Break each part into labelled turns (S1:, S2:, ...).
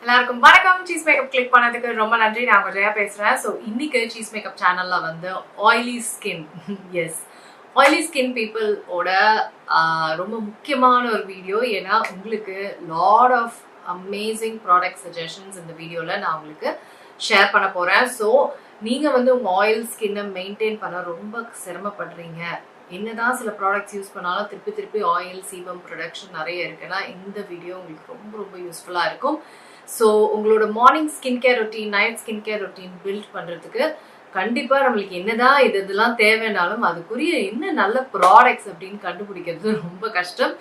S1: எல்லாருக்கும் வணக்கம். Cheese makeup click பண்ணதுக்கு ரொம்ப நன்றி. நான் ஜெயா பேசுறேன். ஸோ இன்னைக்கு சீஸ் மேக்கப் சேனல்ல வந்து oily skin yes oily skin பீப்புளோட ரொம்ப முக்கியமான ஒரு வீடியோ. ஏன்னா உங்களுக்கு lot of amazing product suggestions இந்த வீடியோவில் நான் உங்களுக்கு ஷேர் பண்ண போகிறேன். ஸோ நீங்கள் வந்து உங்கள் ஆயில் ஸ்கின்னை மெயின்டைன் பண்ண ரொம்ப சிரமப்படுறீங்க, என்னதான் சில ப்ராடக்ட்ஸ் யூஸ் பண்ணாலும் திருப்பி ஆயில் சீபம் ப்ரொடக்ஷன் நிறைய இருக்குன்னா இந்த வீடியோ உங்களுக்கு ரொம்ப யூஸ்ஃபுல்லாக இருக்கும். ஸோ உங்களோட morning skin care routine, night skin care routine build பண்ணுறதுக்கு கண்டிப்பாக நம்மளுக்கு என்னதான் இதெல்லாம் தேவைனாலும் அதுக்குரிய என்ன நல்ல ப்ராடக்ட்ஸ் அப்படின்னு கண்டுபிடிக்கிறது ரொம்ப கஷ்டம்.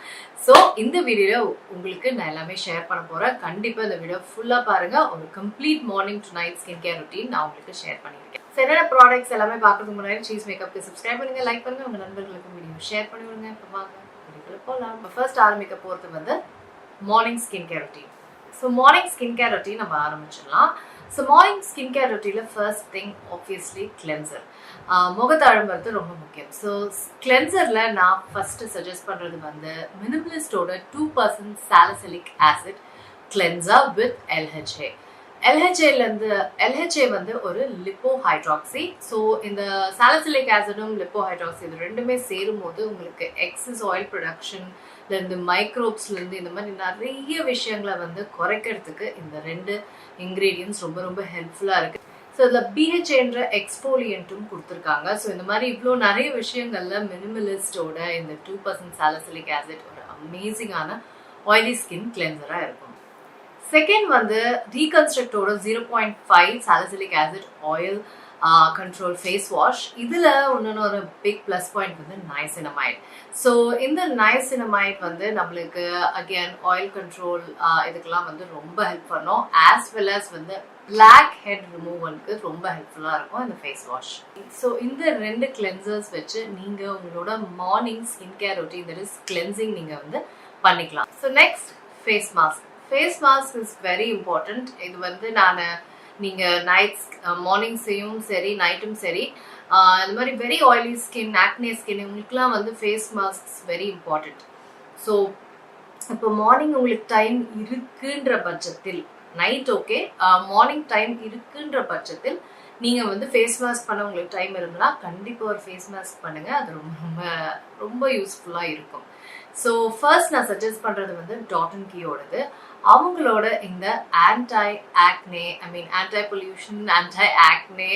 S1: ஸோ இந்த வீடியோவில் உங்களுக்கு நான் எல்லாமே ஷேர் பண்ண போகிறேன். கண்டிப்பாக இந்த வீடியோ ஃபுல்லாக பாருங்கள். ஒரு complete morning to night skin care routine நான் உங்களுக்கு ஷேர் பண்ணியிருக்கேன். ஸோ என்னென்ன ப்ராடக்ட்ஸ் எல்லாமே பார்க்கறதுக்கு முன்னாடி சீஸ் மேக்கப்க்கு சப்ஸ்கிரைப் பண்ணுங்கள், லைக் பண்ணுங்கள், உங்கள் நண்பர்களுக்கு வீடியோ ஷேர் பண்ணிவிடுங்க. இப்போ வாங்க வீடியோக்குள்ள போகலாம். இப்போ ஃபர்ஸ்ட் ஆரம்பிக்க போகிறது வந்து morning skin care routine. So morning skin care routine நம்ம ஆரம்பிச்சிடலாம். ஸோ மார்னிங் ஸ்கின் கேர் ரொட்டீனில் ஃபர்ஸ்ட் திங் ஆப்வியஸ்லி கிளென்சர். முகத்தழும்புறது ரொம்ப முக்கியம். ஸோ கிளென்சரில் நான் ஃபஸ்ட்டு சஜஸ்ட் பண்ணுறது வந்து மினிமலிஸ்டோட 2% salicylic acid cleanser with LHA. LHA வந்து ஒரு லிப்போ ஹைட்ராக்சி. ஸோ இந்த சாலிசிலிக் ஆசிடும் லிப்போ ஹைட்ராக்சி இது ரெண்டுமே சேரும் போது உங்களுக்கு எக்ஸஸ் ஆயில் ப்ரொடக்ஷன்லேருந்து மைக்ரோப்ஸ்லேருந்து இந்த மாதிரி நிறைய விஷயங்களை வந்து குறைக்கிறதுக்கு இந்த ரெண்டு இன்க்ரீடியன்ஸ் ரொம்ப ஹெல்ப்ஃபுல்லாக இருக்குது. ஸோ இதில் பிஹெச்ஏன்ற எக்ஸ்போலியன்ட்டும் கொடுத்துருக்காங்க. ஸோ இந்த மாதிரி இவ்வளோ நிறைய விஷயங்கள்ல மினிமலிஸ்டோட இந்த 2% சாலிசிலிக் ஆசிட் ஒரு அமேசிங்கான ஆயிலி ஸ்கின் கிளென்சராக இருக்கும். செகண்ட் வந்து ரீகன்ஸ்ட்ரக்டோட 0.5 salicylic acid oil control face wash. இதில் இன்னொரு பிக் ப்ளஸ் பாயிண்ட் வந்து நைசினமைட். ஸோ இந்த நைசினமைட் வந்து நம்மளுக்கு அகேன் ஆயில் கண்ட்ரோல் இதுக்கெல்லாம் வந்து ரொம்ப ஹெல்ப் பண்ணும். ஆஸ் வெல் ஆஸ் வந்து பிளாக் ஹெட் ரிமூவலுக்கு ரொம்ப ஹெல்ப்ஃபுல்லாக இருக்கும் இந்த ஃபேஸ் வாஷ். ஸோ இந்த ரெண்டு கிளென்சர்ஸ் வச்சு நீங்கள் உங்களோட morning skin care routine that is cleansing நீங்கள் வந்து பண்ணிக்கலாம். So next face mask. Face mask is very important. இது வந்து நான் நீங்கள் நைட்ஸ் மார்னிங்ஸையும் சரி நைட்டும் சரி இந்த மாதிரி very oily skin, acne skin உங்களுக்குலாம் வந்து face mask very important. So இப்போ மார்னிங் உங்களுக்கு டைம் இருக்குன்ற பட்சத்தில், நைட் ஓகே, மார்னிங் டைம் இருக்குன்ற பட்சத்தில் நீங்கள் வந்து ஃபேஸ் மாஸ்க் பண்ண உங்களுக்கு டைம் இருந்ததுன்னா கண்டிப்பாக ஒரு ஃபேஸ் மாஸ்க் பண்ணுங்கள். அது ரொம்ப யூஸ்ஃபுல்லாக இருக்கும். ஸோ ஃபர்ஸ்ட் நான் சஜஸ்ட் பண்ணுறது வந்து டாட் அண்ட் கீயோடது. அவங்களோட இந்த anti pollution, anti acne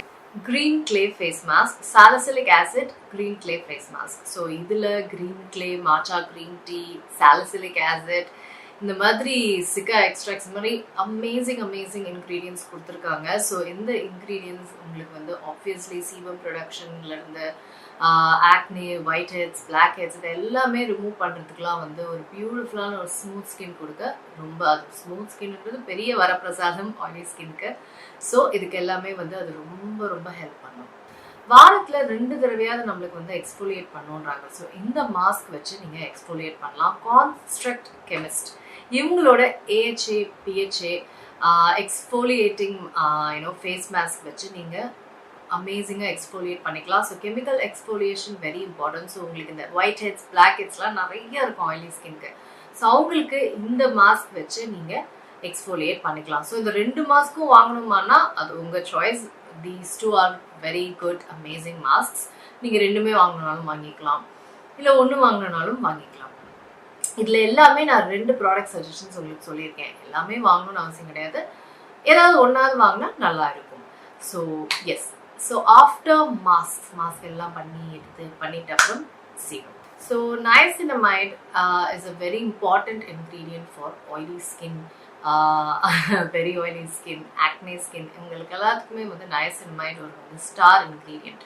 S1: green clay face mask, salicylic acid green clay face mask. So இதில் green clay, matcha green tea, salicylic acid, இந்த மாதிரி சிக்கா எக்ஸ்ட்ராக்ட்ஸ், இந்த மாதிரி அமேசிங் இன்க்ரீடியன்ஸ் கொடுத்துருக்காங்க. ஸோ இந்த இன்க்ரீடியன்ஸ் உங்களுக்கு வந்து ஆப்வியஸ்லி சீபம் ப்ரொடக்ஷன்லேருந்து acne, white heads, black heads இது எல்லாமே ரிமூவ் பண்ணுறதுக்குலாம் வந்து ஒரு பியூட்டிஃபுல்லான ஒரு ஸ்மூத் ஸ்கின் கொடுக்க அது ஸ்மூத் ஸ்கின்ன்றது பெரிய வரப்பிரசாதம் ஆயிலி ஸ்கின்க்கு. ஸோ இதுக்கு எல்லாமே வந்து அது ரொம்ப ஹெல்ப் பண்ணும். வாரத்தில் 2 தடவையாவது நம்மளுக்கு வந்து எக்ஸ்ஃபோலியேட் பண்ணுன்றாங்க. ஸோ இந்த மாஸ்க் வச்சு நீங்கள் எக்ஸ்ஃபோலியேட் பண்ணலாம். கான்ஸ்ட்ரக்ட் கெமிஸ்ட் இவங்களோட AHA, PHA exfoliating face mask வச்சு நீங்கள் அமேசிங்காக எக்ஸ்ஃபோலியேட் பண்ணிக்கலாம். So chemical exfoliation very important. So உங்களுக்கு இந்த ஒயிட் ஹெட்ஸ், பிளாக் ஹெட்ஸ்லாம் நிறைய இருக்கும் ஆயிலி ஸ்கின்க்கு. ஸோ அவங்களுக்கு இந்த மாஸ்க் வச்சு நீங்கள் எக்ஸ்ஃபோலியேட் பண்ணிக்கலாம். ஸோ இந்த 2 மாஸ்க்கும் வாங்கணுமானா அது உங்கள் choice. These 2 are very good amazing masks. நீங்கள் 2மே வாங்கணுனாலும் வாங்கிக்கலாம், இல்லை 1 வாங்கினாலும் வாங்கிக்கலாம். இதில் எல்லாமே நான் 2 ப்ராடக்ட் சஜஷன்ஸ் உங்களுக்கு சொல்லியிருக்கேன். எல்லாமே வாங்கணும்னு அவசியம் கிடையாது, ஏதாவது ஒன்றாவது வாங்கினா நல்லா இருக்கும். So yes, so after mask எல்லாம் பண்ணிட்ட அப்புறம் serum. So niacinamide is a very important ingredient for oily skin, very oily skin, acne skin, இவங்களுக்கு எல்லாத்துக்குமே வந்து நைசினமைட் ஒரு வந்து ஸ்டார் இன்க்ரீடியன்ட்.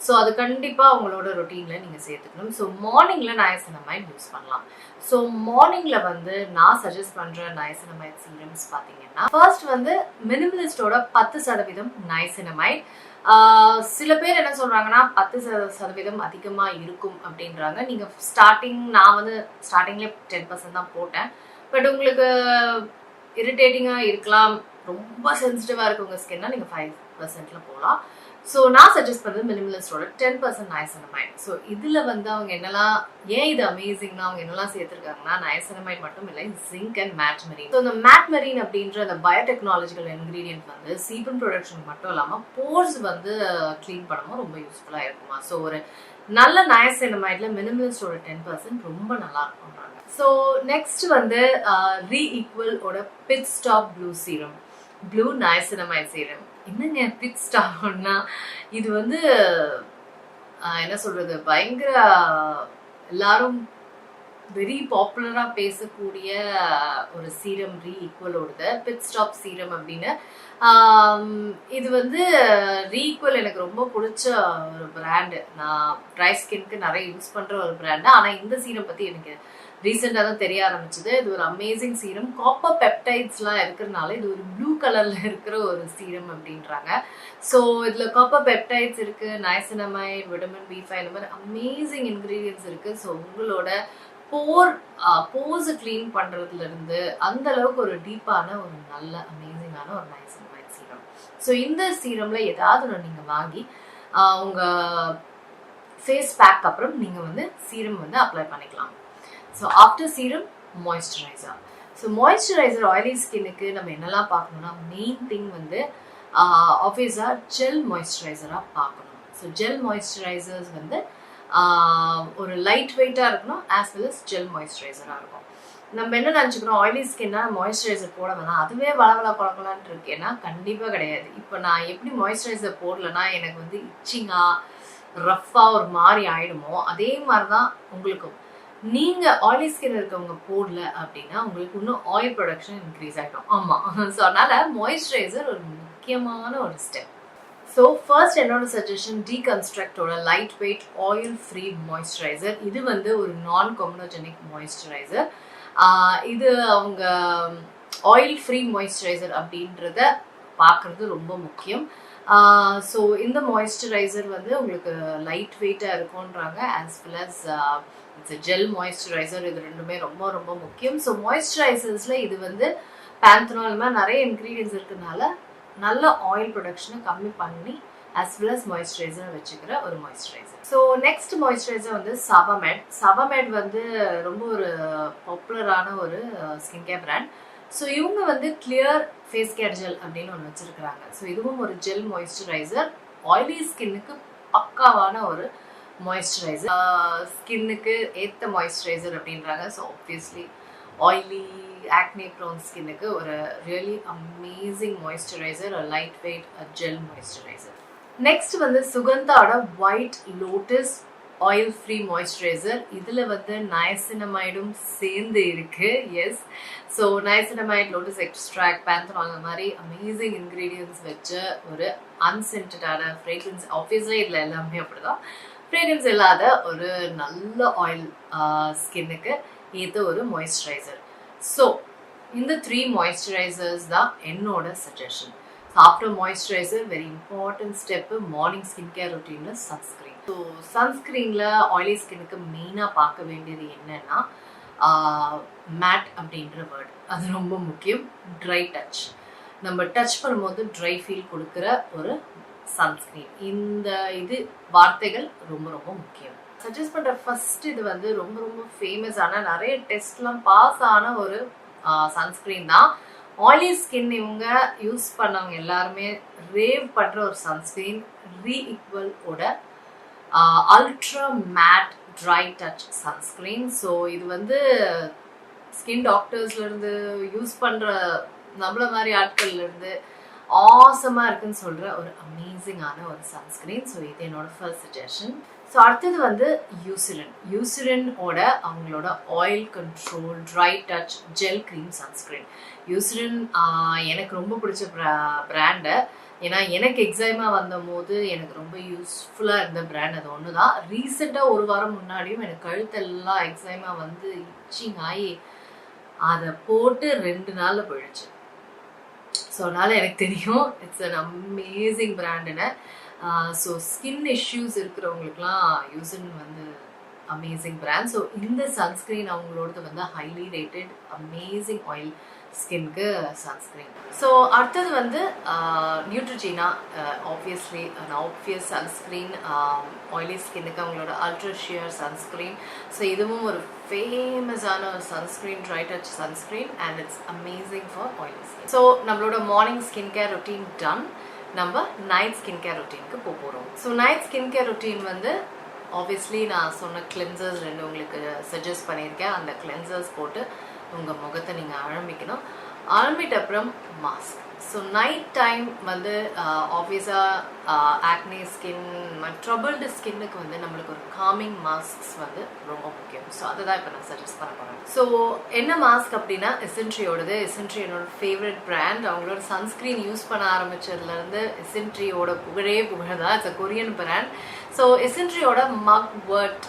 S1: ஸோ அது கண்டிப்பாக உங்களோட ரொட்டீனில் நீங்கள் சேர்த்துக்கணும். ஸோ மார்னிங்கில் நைசினமைட் யூஸ் பண்ணலாம். ஸோ மார்னிங்கில் வந்து நான் சஜஸ்ட் பண்ணுற நைசினமைட் சீரம்ஸ் பார்த்தீங்கன்னா ஃபர்ஸ்ட் வந்து மினிமலிஸ்டோட 10% நைசினமைட். சில பேர் என்ன சொல்கிறாங்கன்னா 10% அதிகமாக இருக்கும் அப்படின்றாங்க. நீங்கள் நான் வந்து ஸ்டார்டிங்லேயே 10% தான் போட்டேன். பட் உங்களுக்கு இரிட்டேட்டிங்காக இருக்கலாம், ரொம்ப சென்சிட்டிவாக இருக்கு உங்கள் ஸ்கின்னா நீங்கள் 5%ல போகலாம். ஸோ நான் சஜஸ்ட் பண்ணுறது மினிமலிஸ்டோட 10% நயசனமைட். ஸோ இதில் வந்து அவங்க என்னெல்லாம், ஏன் இது அமேசிங்னா அவங்க என்னெல்லாம் சேர்த்துருக்காங்கன்னா, நயசனமைட் மட்டும் இல்லை, zinc and mat marine. So இந்த மேட் மெரீன் அப்படின்ற அந்த பயோடெக்னாலஜிக்கல் இன்க்ரீடியன்ட் வந்து சீபம் ப்ரொடக்ஷன் மட்டும் இல்லாமல் போர்ஸ் வந்து க்ளீன் பண்ணவும் ரொம்ப யூஸ்ஃபுல்லாக இருக்குமா. ஸோ ஒரு நல்ல நயசனமைட்ல மினிமலிஸ்டோட 10% ரொம்ப நல்லா இருக்கும்ன்றாங்க. ஸோ நெக்ஸ்ட் வந்து ரீஈக்குவலோட pit stop blue serum, blue niacinamide serum. என்னங்க பிட் ஸ்டாப்னா, இது வந்து என்ன சொல்றது, பயங்கர எல்லாரும் வெரி பாப்புலரா பேசக்கூடிய ஒரு சீரம் ரீஈக்குவலோட பிட் ஸ்டாப் சீரம் அப்படின்னு. இது வந்து ரீஈக்குவல் எனக்கு ரொம்ப பிடிச்ச ஒரு பிராண்டு. நான் ட்ரை ஸ்கின்க்கு நிறைய யூஸ் பண்ற ஒரு பிராண்டு. ஆனா இந்த சீரம் பத்தி எனக்கு ரீசெண்டா தான் தெரிய ஆரம்பிச்சது. இது ஒரு அமேசிங் சீரம். காப்பர் பெப்டைட்ஸ்லாம் இருக்கிறதுனால இது ஒரு ப்ளூ கலர்ல இருக்கிற ஒரு சீரம் அப்படின்றாங்க. ஸோ இதுல காப்பர் பெப்டைட்ஸ் இருக்கு, நயசனமைட், விட்டமின் B5, இந்த மாதிரி அமேசிங் இன்கிரீடியன்ஸ் இருக்கு. ஸோ உங்களோட போர்ஸ் கிளீன் பண்றதுல இருந்து அந்த அளவுக்கு ஒரு டீப்பான ஒரு நல்ல அமேசிங்கான ஒரு நயசனமைட் சீரம். ஸோ இந்த சீரம்ல ஏதாவது ஒன்று நீங்க வாங்கி உங்க ஃபேஸ் பேக் அப்புறம் நீங்க வந்து சீரம் வந்து அப்ளை பண்ணிக்கலாம். So after serum moisturiser. So moisturiser oily ஸ்கின்னுக்கு நம்ம என்னெல்லாம் பார்க்கணும்னா, மெயின் திங் வந்து ஆப்வியஸாக ஜெல் மாய்ஸ்சரைசராக பார்க்கணும். ஸோ ஜெல் மாய்ஸ்சரைசர்ஸ் வந்து ஒரு லைட் வெயிட்டாக இருக்கணும், ஆஸ் வெல் அஸ் ஜெல் மாய்ஸ்சரைசராக இருக்கும். நம்ம என்ன நினச்சிக்கிறோம், ஆயிலி ஸ்கின்னா மாய்ஸ்சரைசர் போட வேணாம், அதுவே வளவள குழக்கலான்ட்டு இருக்கேன்னா கண்டிப்பாக கிடையாது. இப்போ நான் எப்படி மாய்ஸ்சரைசர் போடலன்னா எனக்கு வந்து இச்சிங்காக ரஃப்பாக ஒரு மாதிரி ஆயிடுமோ, அதே மாதிரி தான் உங்களுக்கும். நீங்க ஆயிலி ஸ்கின் இருக்கவங்க போடல அப்படின்னா உங்களுக்கு இன்னும் ஆயில் ப்ரொடக்ஷன் இன்க்ரீஸ் ஆகிடும். ஆமா, ஸோ அதனால மாய்ஸ்சரைசர் ஒரு முக்கியமான ஒரு ஸ்டெப். ஸோ ஃபர்ஸ்ட் என்னோட சஜஷன் டீகன்ஸ்ட்ரக்டோட light weight oil free moisturiser. இது வந்து ஒரு நான் கொமனோஜெனிக் மாய்ஸ்சரைசர். இது அவங்க ஆயில் ஃப்ரீ மாய்ஸ்சரைசர் அப்படின்றத பார்க்கறது ரொம்ப முக்கியம். ஸோ இந்த மாய்ஸ்சரைசர் வந்து உங்களுக்கு லைட் வெயிட்டாக இருக்கும்ன்றாங்க, as well as it's gel moisturiser. இது ரெண்டுமே ரொம்ப ரொம்ப முக்கியம். ஸோ மாய்ஸ்சரைசர்ஸில் இது வந்து பேந்தனால் மாதிரி நிறைய இன்க்ரீடியன்ஸ் இருக்கிறதுனால நல்ல ஆயில் ப்ரொடக்ஷனை கம்மி பண்ணி ஆஸ் வெல் அஸ் மாய்ஸ்சரைசரை வச்சுக்கிற ஒரு மாய்ஸ்சரைசர். ஸோ நெக்ஸ்ட் மாய்ஸ்சரைசர் வந்து சவமெட். சவமெட் வந்து ரொம்ப ஒரு பாப்புலரான ஒரு ஸ்கின் கேர் பிராண்ட். ஸோ இவங்க வந்து கிளியர் ஃபேஸ் கேர் ஜெல் அப்படின்னு ஒன்று வச்சிருக்கிறாங்க. ஸோ இதுவும் ஒரு ஜெல் மாய்ஸ்சரைசர், ஆயிலி ஸ்கின்னுக்கு பக்காவான ஒரு மாய்ஸ்சரைசர், ஸ்கின்னுக்கு ஏற்ற மாய்ஸ்சரைசர் அப்படின்றாங்க. So obviously oily acne prone ஸ்கின்னுக்கு ஒரு really amazing moisturiser, light weight gel moisturiser. Next வந்து சுகந்தாவோட white lotus oil free moisturiser. இதில் வந்து நயசினமைடும் சேர்ந்து இருக்கு. Yes, so niacinamide, lotus extract, panthenol, அந்த மாதிரி அமேசிங் இன்க்ரீடியன்ஸ் வச்ச ஒரு அன்சென்டடான ஃப்ரேக்ரன்ஸ். ஆப்வியஸ்லி இதில் எல்லாமே அப்படிதான், ஃப்ரேக்ரன்ஸ் இல்லாத ஒரு நல்ல ஆயில் ஸ்கின்னுக்கு ஏற்ற ஒரு மாய்ஸ்சரைசர். ஸோ இந்த 3 மாய்ஸ்சரைசர்ஸ் தான் என்னோட suggestion. After moisturiser very important step morning skin care ரொட்டீன்ல சன்ஸ்கிரீன். ஸோ சன்ஸ்கிரீனில் ஆயிலி ஸ்கின்னுக்கு மெயினாக பார்க்க வேண்டியது என்னன்னா, மேட் அப்படின்ற வேர்டு அது ரொம்ப முக்கியம். ட்ரை டச், நம்ம டச் பண்ணும்போது ட்ரை ஃபீல் கொடுக்குற ஒரு சன்ஸ்கிரீன். இந்த வார்த்தைகள் ரொம்ப ரொம்ப முக்கியம். சஜஸ்ட் பண்ணுற ஃபர்ஸ்ட் இது வந்து ரொம்ப ரொம்ப ஃபேமஸான, நிறைய டெஸ்ட்லாம் பாஸ் ஆன ஒரு சன்ஸ்கிரீன் தான். ஆயிலி ஸ்கின் இவங்க யூஸ் பண்ணவங்க எல்லாருமே ரேவ் பண்ணுற ஒரு சன்ஸ்கிரீன், ரீஈக்குவலோட ultra matte dry touch sunscreen. So இது வந்து ஸ்கின் டாக்டர்ஸ்லேருந்து யூஸ் பண்ணுற நம்மள மாதிரி ஆட்கள்லேருந்து ஆசமாக இருக்குன்னு சொல்கிற ஒரு அமேசிங்கான ஒரு சன்ஸ்கிரீன். ஸோ இது என்னோட ஃபர்ஸ்ட் சஜஷன். ஸோ அடுத்தது வந்து யூசிரினோட அவங்களோட oil control dry touch gel cream sunscreen. Eucerin எனக்கு ரொம்ப பிடிச்ச பிராண்டு. ஏன்னா எனக்கு எக்ஸைமா வந்த போது எனக்கு ரொம்ப யூஸ்ஃபுல்லாக இருந்த பிராண்ட் அது ஒன்று தான். ரீசெண்டாக ஒரு வாரம் முன்னாடியும் எனக்கு கழுத்தெல்லாம் எக்ஸைமா வந்து இச்சிங் ஆகி அதை போட்டு 2 நாளில் போயிடுச்சு. ஸோ அதனால் எனக்கு தெரியும் இட்ஸ் அன் அமேசிங் பிராண்டுன்னு. ஸோ ஸ்கின் இஷ்யூஸ் இருக்கிறவங்களுக்குலாம் யூசிரின் வந்து அமேசிங் பிராண்ட். ஸோ இந்த சன்ஸ்கிரீன் அவங்களோடது வந்து ஹைலி ரேட்டட் அமேசிங் ஆயில் ஸ்கின்க்கு சன்ஸ்க்ரீன். ஸோ அடுத்தது வந்து Neutrogena, obviously obvious sunscreen oily ஸ்கின்னுக்கு அவங்களோட அல்ட்ரா ஷியர் சன்ஸ்க்ரீன். ஸோ இதுவும் ஒரு ஃபேமஸான ஒரு sunscreen, dry touch sunscreen, and it's amazing for oily skin. So நம்மளோட morning skin care routine done. நம்ம நைட் ஸ்கின் கேர் ரொட்டீனுக்கு போகிறோம். So night skin care routine வந்து ஆப்வியஸ்லி நான் சொன்ன கிளென்சர்ஸ் 2 உங்களுக்கு சஜஸ்ட் பண்ணியிருக்கேன். அந்த கிளென்சர்ஸ் போட்டு உங்கள் முகத்தை நீங்கள் அழம்பிக்கணும். அழம்பிட்ட அப்புறம் மாஸ்க். ஸோ நைட் டைம் வந்து ஆப்வியஸாக ஆக்னே ஸ்கின், ட்ரபிள்டு ஸ்கின்னுக்கு வந்து நம்மளுக்கு ஒரு காமிங் மாஸ்க்ஸ் வந்து ரொம்ப முக்கியம். ஸோ அதை தான் இப்போ நான் சஜஸ்ட் பண்ண போகிறேன். ஸோ என்ன மாஸ்க் அப்படின்னா எசென்ட்ரியோடது. எசென்ட்ரி என்னோட ஃபேவரட் பிராண்ட். அவங்களோட சன்ஸ்க்ரீன் யூஸ் பண்ண ஆரம்பிச்சதுலேருந்து எசென்ட்ரியோட புகழே புகழ் தான். It's a Korean brand. So எசென்ட்ரியோட மக்வர்ட்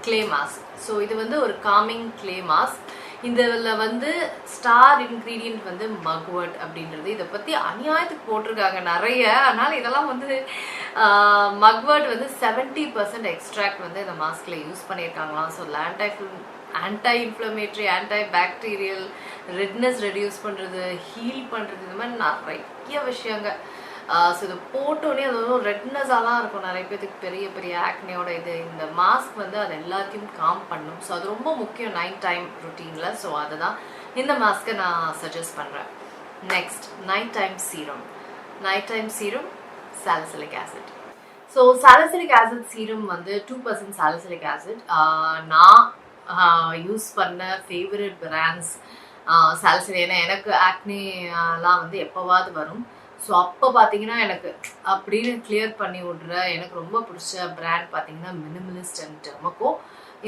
S1: கிளே மாஸ்க். ஸோ இது வந்து ஒரு காமிங் கிளே மாஸ்க். இதில் வந்து ஸ்டார் இன்க்ரீடியன்ட் வந்து மக்வர்ட் அப்படின்றது. இதை பற்றி அநியாயத்துக்கு போட்டிருக்காங்க நிறைய. அதனால் இதெல்லாம் வந்து மக்வர்ட் வந்து 70% எக்ஸ்ட்ராக்ட் வந்து இந்த மாஸ்கில் use பண்ணியிருக்காங்களாம். So anti inflammatory, anti bacterial, redness reduce பண்ணுறது, ஹீல் பண்ணுறது, இந்த மாதிரி நிறைய விஷயங்க. ஸோ இதை போட்டோன்னே அது வந்து ரெட்னஸாலாம் இருக்கும் நிறைய பேருக்கு, பெரிய பெரிய ஆக்னியோட இது. இந்த மாஸ்க் வந்து அது எல்லாத்தையும் காம் பண்ணும். ஸோ அது ரொம்ப முக்கியம் நைட் டைம் ருட்டீனில். ஸோ அதை தான் இந்த மாஸ்க்கை நான் சஜஸ்ட் பண்ணுறேன். Next night time serum. Night time serum salicylic acid. So salicylic acid serum வந்து 2% சாலிசிலிக் ஆசிட். நான் யூஸ் பண்ண ஃபேவரட் பிராண்ட்ஸ் சாலிசிலிக். ஏன்னா எனக்கு ஆக்னிலாம் வந்து எப்போவாது வரும். ஸோ அப்போ பார்த்தீங்கன்னா எனக்கு அப்படின்னு கிளியர் பண்ணி விட்ற எனக்கு ரொம்ப பிடிச்ச பிராண்ட் பார்த்தீங்கன்னா மினிமலிஸ்ட் அண்ட் டெர்மகோ.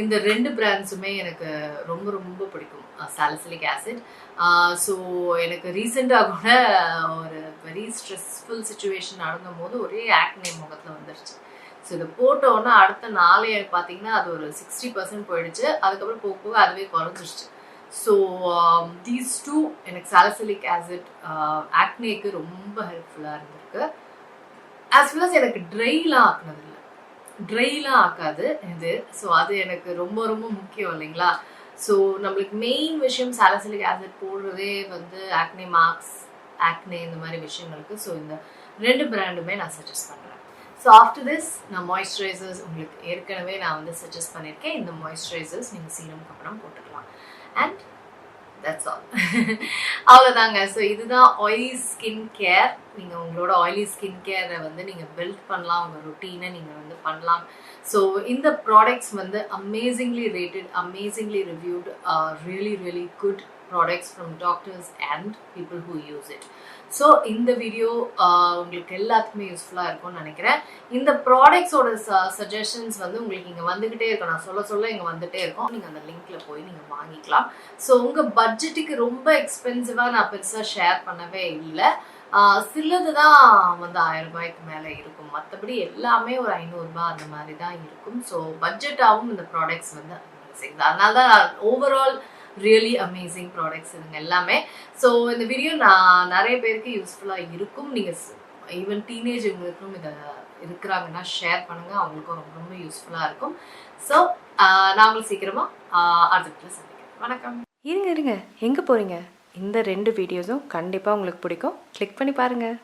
S1: இந்த 2 பிராண்ட்ஸுமே எனக்கு ரொம்ப ரொம்ப பிடிக்கும் சாலிசிலிக் ஆசிட். ஸோ எனக்கு ரீசெண்டாக கூட ஒரு வெரி ஸ்ட்ரெஸ்ஃபுல் சுச்சுவேஷன் நடந்தும் போது ஒரே ஆக்னே முகத்தில் வந்துருச்சு. ஸோ இதை போட்டோன்னா அடுத்த நாளே பார்த்தீங்கன்னா அது ஒரு 60% போயிடுச்சு. அதுக்கப்புறம் போக போக அதுவே குறைஞ்சிருச்சு. ஸோ தீஸ் 2 எனக்கு சாலிசிலிக் ஆசிட் ஆக்னேக்கு ரொம்ப ஹெல்ப்ஃபுல்லாக இருந்திருக்கு. ஆஸ் வெல் அஸ் எனக்கு ட்ரைலாம் ஆக்குனது இல்லை, ட்ரைலாம் ஆக்காது இது. ஸோ அது எனக்கு ரொம்ப ரொம்ப முக்கியம் இல்லைங்களா. ஸோ நம்மளுக்கு மெயின் விஷயம் சாலிசிலிக் ஆசிட் போடுறதே வந்து ஆக்னே மார்க்ஸ், ஆக்னே இந்த மாதிரி விஷயங்களுக்கு. ஸோ இந்த 2 பிராண்டுமே நான் சஜஸ்ட் பண்ணுறேன். ஸோ ஆஃப்டர் திஸ் நான் மாய்ஸ்சரைசர்ஸ் உங்களுக்கு ஏற்கனவே நான் வந்து சஜஸ்ட் பண்ணியிருக்கேன். இந்த மாய்ஸ்சரைசர்ஸ் நீங்கள் சீரம்க்கு அப்புறம் போட்டுக்கலாம். And that's all. அவ்வளோதாங்க. ஸோ இதுதான் ஆயிலி ஸ்கின் கேர். நீங்கள் உங்களோட ஆயிலி ஸ்கின் கேரை வந்து நீங்கள் பில்ட் பண்ணலாம், உங்கள் ரொட்டீனை நீங்கள் வந்து பண்ணலாம். ஸோ இந்த ப்ராடக்ட்ஸ் வந்து amazingly rated, amazingly reviewed, really really good products from doctors and people who use it. So இந்த வீடியோ உங்களுக்கு எல்லாத்துக்குமே யூஸ்ஃபுல்லாக இருக்கும்னு நினைக்கிறேன். இந்த ப்ராடக்ட்ஸோட சஜஷன்ஸ் வந்து உங்களுக்கு இங்கே வந்துக்கிட்டே இருக்கும். நான் சொல்ல சொல்ல இங்கே வந்துகிட்டே இருக்கும். நீங்கள் அந்த லிங்க்கில் போய் நீங்கள் வாங்கிக்கலாம். ஸோ உங்கள் பட்ஜெட்டுக்கு ரொம்ப எக்ஸ்பென்சிவாக நான் பெருசாக ஷேர் பண்ணவே இல்லை. சிலது தான் வந்து 1000 ரூபாய்க்கு மேலே இருக்கும். மற்றபடி எல்லாமே ஒரு 500 ரூபாய் அந்த மாதிரி தான் இருக்கும். ஸோ பட்ஜெட்டாகவும் இந்த ப்ராடக்ட்ஸ் வந்து அதனால தான் ஓவரால் ரியலி அமேசிங் ப்ராடக்ட்ஸ் இதுங்க எல்லாமே. ஸோ இந்த வீடியோ நான் நிறைய பேருக்கு யூஸ்ஃபுல்லாக இருக்கும். நீங்கள் ஈவன் டீனேஜ் உங்களுக்கும் இதை இருக்கிறாங்கன்னா ஷேர் பண்ணுங்கள், அவங்களுக்கும் ரொம்ப ரொம்ப யூஸ்ஃபுல்லாக இருக்கும். ஸோ நான் உங்களுக்கு சீக்கிரமாக அடுத்த சந்திக்கிறேன். வணக்கம்.
S2: இருங்க எங்கே போகிறீங்க? இந்த 2 வீடியோஸும் கண்டிப்பாக உங்களுக்கு பிடிக்கும். கிளிக் பண்ணி பாருங்கள்.